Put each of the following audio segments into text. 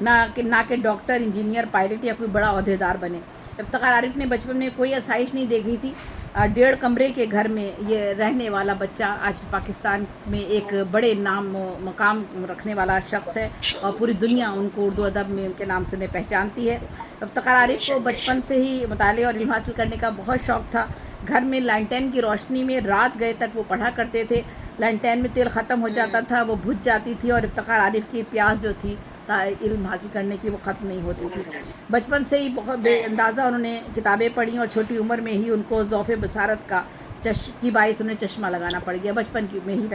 نہ کہ doctor, engineer, pilot یا کوئی بڑا عہدیدار بنے۔ افتخار عارف نے بچپن میں کوئی آسائش نہیں دیکھی تھی۔ 1.5 کمرے کے گھر میں یہ رہنے والا بچہ آج پاکستان میں ایک بڑے نام و مقام رکھنے والا شخص ہے، اور پوری دنیا ان کو اردو ادب میں ان کے نام سے پہچانتی ہے۔ افتخار عارف کو بچپن سے ہی مطالعے اور علم حاصل کرنے کا بہت شوق تھا۔ گھر میں لانٹین کی روشنی میں رات گئے تک وہ پڑھا کرتے تھے۔ لانٹین میں تیل ختم ہو جاتا تھا، وہ بجھ جاتی تھی، اور افتخار عارف کی پیاس جو تھی علم حاصل کرنے کی وہ ختم نہیں ہوتی تھی۔ بچپن سے ہی بہت بے اندازہ انہوں نے کتابیں پڑھیں، اور چھوٹی عمر میں ہی ان کو ذوق بصارت کی باعث انہیں چشمہ لگانا پڑ گیا۔ بچپن میں ہی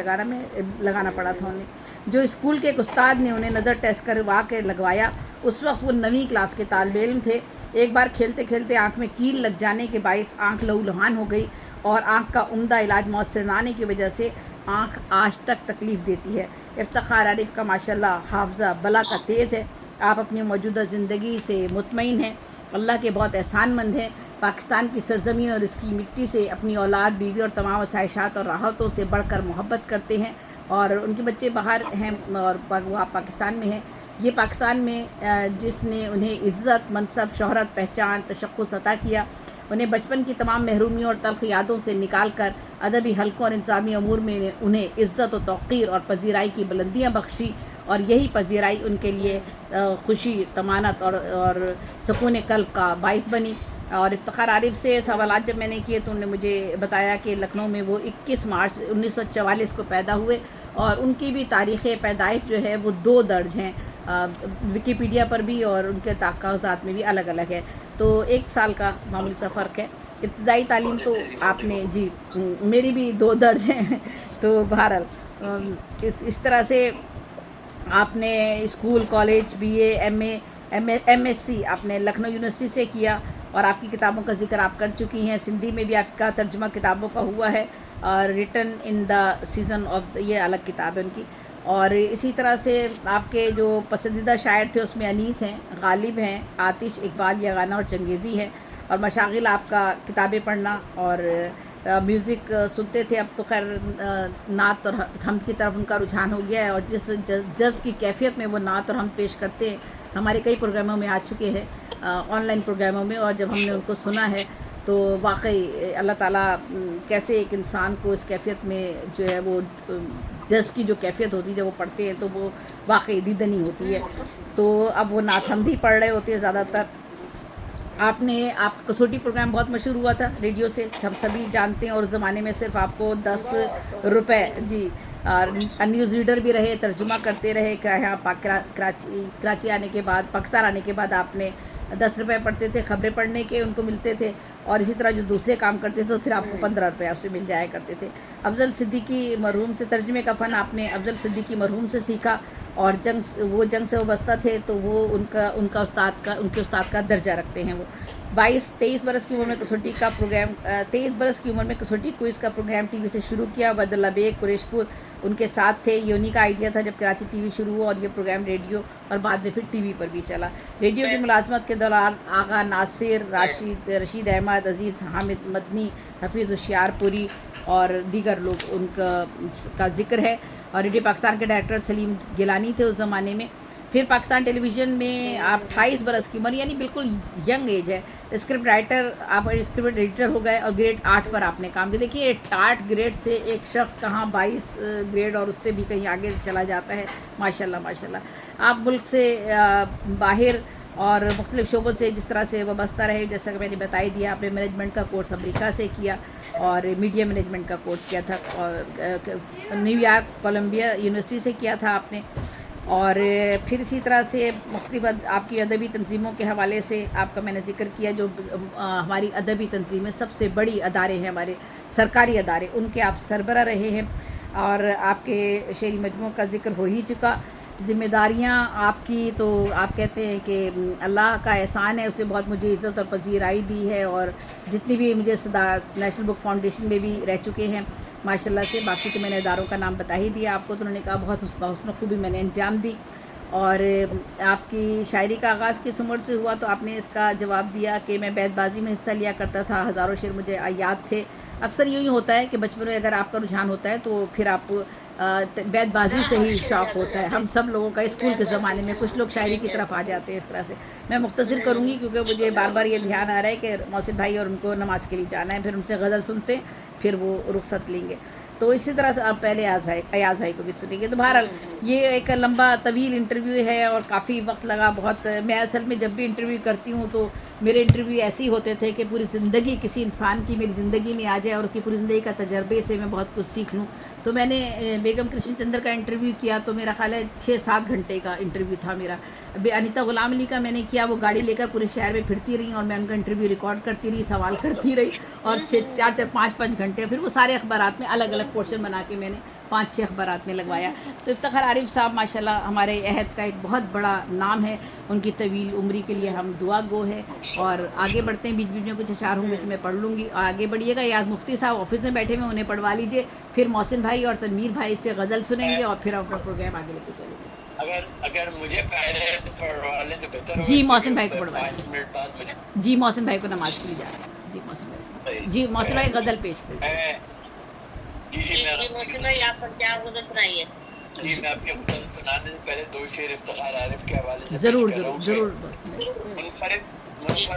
لگانا پڑا تھا انہیں۔ جو اسکول کے ایک استاد نے انہیں نظر ٹیسٹ کروا کے لگوایا، اس وقت وہ 9ویں کلاس کے طالب علم تھے۔ ایک بار کھیلتے کھیلتے آنکھ میں کیل لگ جانے کے باعث آنکھ لہو لہان ہو گئی، اور آنکھ کا عمدہ علاج مؤثر نہ آنے کی وجہ سے آنکھ آج تک تکلیف دیتی ہے۔ افتخار عارف کا ماشاءاللہ حافظہ بلا کا تیز ہے۔ آپ اپنی موجودہ زندگی سے مطمئن ہیں، اللہ کے بہت احسان مند ہیں۔ پاکستان کی سرزمین اور اس کی مٹی سے اپنی اولاد، بیوی اور تمام آسائشات اور راحتوں سے بڑھ کر محبت کرتے ہیں، اور ان کے بچے باہر ہیں اور وہ آپ پاکستان میں ہیں۔ یہ پاکستان میں جس نے انہیں عزت، منصب، شہرت، پہچان، تشخص عطا کیا، انہیں بچپن کی تمام محرومیوں اور تلخ یادوں سے نکال کر ادبی حلقوں اور انتظامی امور میں انہیں عزت و توقیر اور پذیرائی کی بلندیاں بخشی، اور یہی پذیرائی ان کے لیے خوشی، طمانت اور سکون قلب کا باعث بنی۔ اور افتخار عارف سے سوالات جب میں نے کیے تو انہوں نے مجھے بتایا کہ لکھنؤ میں وہ 21 مارچ 1944 کو پیدا ہوئے، اور ان کی بھی تاریخ پیدائش جو ہے وہ 2 درج ہیں، وکیپیڈیا پر بھی اور ان کے کاغذات میں بھی الگ الگ ہے، تو 1 سال کا معمولی سا فرق ہے۔ ابتدائی تعلیم تو آپ نے جی میری بھی 2 درج ہیں، تو بہرحال اس طرح سے آپ نے school, college, B A, M S C آپ نے لکھنؤ یونیورسٹی سے کیا، اور آپ کی کتابوں کا ذکر آپ کر چکی ہیں۔ سندھی میں بھی آپ کا ترجمہ کتابوں کا ہوا ہے، اور written in the season of, یہ الگ کتاب ہے ان کی۔ اور اسی طرح سے آپ کے جو پسندیدہ شاعر تھے اس میں انیس ہیں، غالب ہیں، آتش، اقبال، یگانہ اور چنگیزی ہے۔ اور مشاغل آپ کا کتابیں پڑھنا اور میوزک سنتے تھے، اب تو خیر نعت اور حمد کی طرف ان کا رجحان ہو گیا ہے، اور جس جذب کی کیفیت میں وہ نعت اور حمد پیش کرتے ہیں، ہمارے کئی پروگراموں میں آ چکے ہیں، آن لائن پروگراموں میں، اور جب ہم نے ان کو سنا ہے تو واقعی اللہ تعالیٰ کیسے ایک انسان کو اس کیفیت میں جو ہے وہ جذب کی جو کیفیت ہوتی ہے جب وہ پڑھتے ہیں تو وہ واقعی دیدنی ہوتی ہے۔ تو اب وہ نعت حمد ہی پڑھ رہے ہوتے ہیں زیادہ تر۔ آپ کا کسوٹی پروگرام بہت مشہور ہوا تھا ریڈیو سے، ہم سبھی جانتے ہیں، اور اس زمانے میں صرف آپ کو 10 روپے، جی، نیوز ریڈر بھی رہے، ترجمہ کرتے رہے، یہاں کراچی آنے کے بعد، پاکستان آنے کے بعد آپ نے 10 روپے پڑھتے تھے خبریں پڑھنے کے، ان کو ملتے تھے، اور اسی طرح جو دوسرے کام کرتے تھے تو پھر آپ کو 15 روپے آپ سے مل جایا کرتے تھے۔ افضل صدیقی مرحوم سے ترجمے کا فن آپ نے افضل صدیقی مرحوم سے سیکھا، اور جنگ سے وابستہ تھے تو وہ ان کے استاد کا درجہ رکھتے ہیں۔ وہ 23 برس کی عمر میں کسوٹی کا پروگرام 23 برس کی عمر میں کسوٹی کوئز کا پروگرام ٹی وی سے شروع کیا۔ عبد اللہ بیگ قریش پور ان کے ساتھ تھے، یہ انہی کا آئیڈیا تھا جب کراچی ٹی وی شروع ہوا، اور یہ پروگرام ریڈیو اور بعد میں پھر ٹی وی پر بھی چلا۔ ریڈیو کی ملازمت کے دوران آغا ناصر، رشید احمد، عزیز حامد مدنی، حفیظ ہوشیار پوری اور دیگر لوگ ان کا ذکر ہے۔ اور ریڈیو پاکستان کے ڈائریکٹر سلیم گیلانی تھے اس زمانے میں۔ پھر پاکستان ٹیلی ویژن میں آپ 28 برس کی عمر، یعنی بالکل ینگ ایج ہے، اسکرپٹ رائٹر، آپ اسکرپٹ ایڈیٹر ہو گئے، اور گریڈ 8 پر آپ نے کام کیا۔ دیکھیے 8 گریڈ سے ایک شخص کہاں 22 گریڈ اور اس سے بھی کہیں آگے چلا جاتا ہے، ماشاءاللہ ماشاءاللہ۔ آپ ملک سے باہر اور مختلف شعبوں سے جس طرح سے وابستہ رہے، جیسا کہ میں نے بتا ہی دیا، آپ نے مینجمنٹ کا کورس امریکہ سے کیا، اور میڈیا مینجمنٹ کا کورس کیا تھا، اور نیو یارک کولمبیا یونیورسٹی سے کیا تھا آپ نے۔ اور پھر اسی طرح سے مختلف آپ کی ادبی تنظیموں کے حوالے سے آپ کا میں نے ذکر کیا، جو ہماری ادبی تنظیمیں سب سے بڑی ادارے ہیں، ہمارے سرکاری ادارے، ان کے آپ سربراہ رہے ہیں، اور آپ کے شعری مجموعوں کا ذکر ہو ہی چکا۔ ذمہ داریاں آپ کی تو آپ کہتے ہیں کہ اللہ کا احسان ہے، اس نے بہت مجھے عزت اور پذیرائی دی ہے، اور جتنی بھی مجھے نیشنل بک فاؤنڈیشن میں بھی رہ چکے ہیں ماشاءاللہ سے، باقی تو میں نے اداروں کا نام بتا ہی دیا آپ کو، تو انہوں نے کہا بہت حسن خوبی میں نے انجام دی۔ اور آپ کی شاعری کا آغاز کس عمر سے ہوا، تو آپ نے اس کا جواب دیا کہ میں بیت بازی میں حصہ لیا کرتا تھا، ہزاروں شعر مجھے یاد تھے۔ اکثر یوں ہی ہوتا ہے کہ بچپن میں اگر آپ کا رجحان ہوتا ہے تو پھر آپ بیت بازی سے ہی شوق ہوتا ہے. ہم سب لوگوں کا اسکول کے زمانے میں کچھ لوگ شاعری کی طرف آ جاتے ہیں اس طرح سے. میں مختصر کروں گی کیونکہ مجھے بار بار یہ دھیان آ رہا ہے کہ محسن بھائی اور ان کو نماز کے لیے جانا ہے, پھر ان سے غزل سنتے ہیں, پھر وہ رخصت لیں گے. تو اسی طرح سے آپ پہلے ایاز بھائی کو بھی سنیں گے. تو بہرحال یہ ایک لمبا طویل انٹرویو ہے اور کافی وقت لگا بہت. میں اصل میں جب بھی انٹرویو کرتی ہوں تو میرے انٹرویو ایسے ہی ہوتے تھے کہ پوری زندگی کسی انسان کی میری زندگی میں آ جائے اور اس کی پوری زندگی کا تجربے سے میں بہت کچھ سیکھ لوں. تو میں نے بیگم کرشن چندر کا انٹرویو کیا تو میرا خیال ہے 6-7 گھنٹے کا انٹرویو تھا میرا. انیتا غلام علی کا میں نے کیا, وہ گاڑی لے کر پورے شہر میں پھرتی رہی اور میں ان کا انٹرویو ریکارڈ کرتی رہی, سوال کرتی رہی, اور 4-5 گھنٹے. پھر وہ سارے اخبارات میں الگ الگ پورشن بنا کے میں نے 5-6 اخبارات میں لگوایا. تو افتخار عارف صاحب ماشاءاللہ ہمارے عہد کا ایک بہت بڑا نام ہے. ان کی طویل عمری کے لیے ہم دعا گو ہے. اور آگے بڑھتے ہیں, بیچ بیچ میں کچھ اشعار ہوں گے تو میں پڑھ لوں گی. آگے بڑھیے گا. یاز مفتی صاحب آفس میں بیٹھے ہوئے, انہیں پڑھوا لیجیے. پھر محسن بھائی اور تنویر بھائی سے غزل سنیں گے اور پھر ہم اپنا پروگرام آگے لے کے چلیں گے. اگر مجھے پہلے پڑھوا لیں تو بہتر ہوگا. جی محسن بھائی کو پڑھوا لیں. جی محسن بھائی کو نماز کے لیے جا رہے ہیں. جی محسن بھائی, جی محسن بھائی غزل پیش کریں. جی محسن بھائی آپ پر کیا غزل سنائیے؟ جی میں آپ کے غزل سنانے سے پہلے 2 شعر افتخار عارف کے حوالے سے پیش ضرور کر رہا ضرور ہوں. ضرور. منفرد